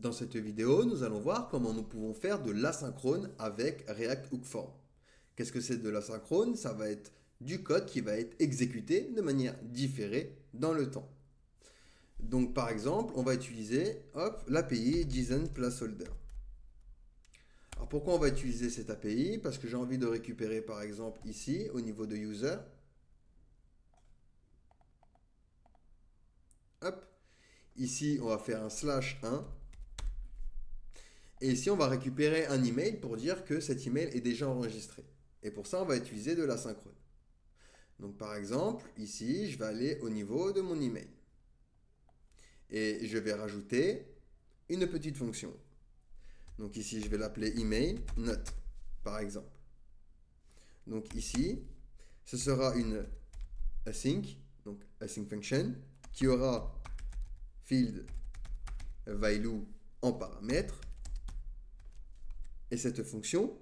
Dans cette vidéo, nous allons voir comment nous pouvons faire de l'asynchrone avec React Hook Form. Qu'est-ce que c'est de l'asynchrone? Ça va être du code qui va être exécuté de manière différée dans le temps. Donc par exemple, on va utiliser l'API JSON Placeholder. Alors pourquoi on va utiliser cette API? Parce que j'ai envie de récupérer par exemple ici au niveau de user. Hop. Ici, on va faire un /1. Et ici, on va récupérer un email pour dire que cet email est déjà enregistré. Et pour ça, on va utiliser de l'asynchrone. Donc par exemple, ici, je vais aller au niveau de mon email. Et je vais rajouter une petite fonction. Donc ici, je vais l'appeler email not, par exemple. Donc ici, ce sera une async, donc async function, qui aura field value en paramètre. Et cette fonction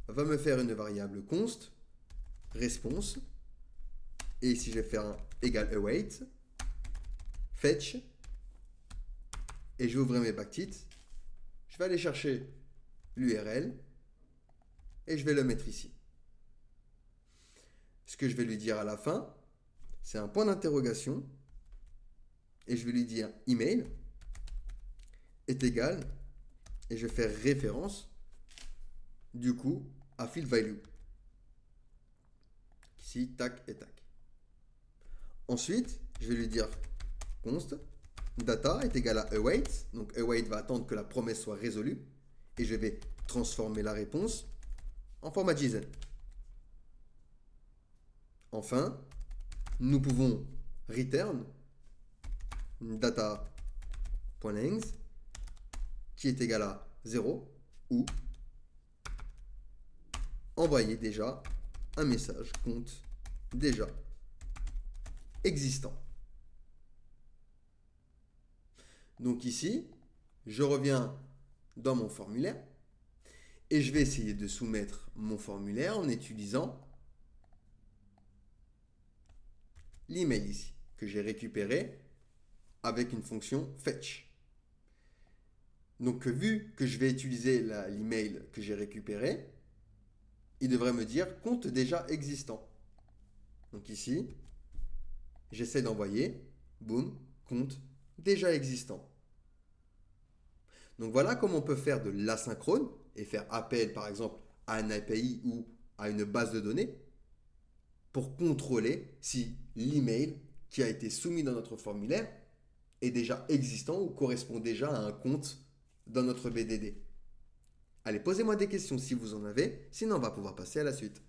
va me faire une variable const response. Et ici, je vais faire un égal await, fetch, et je vais ouvrir mes backtits. Je vais aller chercher l'URL et je vais le mettre ici. Ce que je vais lui dire à la fin, c'est un point d'interrogation et je vais lui dire email est égal et je vais faire référence du coup à field value. Ici, tac et tac. Ensuite, je vais lui dire const data est égal à await. Donc await va attendre que la promesse soit résolue et je vais transformer la réponse en format JSON. Enfin, nous pouvons return data.length qui est égal à 0 ou envoyer déjà un message compte déjà existant. Donc ici, je reviens dans mon formulaire et je vais essayer de soumettre mon formulaire en utilisant l'email ici que j'ai récupéré avec une fonction fetch. Donc vu que je vais utiliser l'email que j'ai récupéré, il devrait me dire compte déjà existant. Donc ici, j'essaie d'envoyer, boum, compte déjà existant. Donc voilà comment on peut faire de l'asynchrone et faire appel par exemple à un API ou à une base de données pour contrôler si l'email qui a été soumis dans notre formulaire est déjà existant ou correspond déjà à un compte dans notre BDD. Allez, posez-moi des questions si vous en avez, sinon on va pouvoir passer à la suite.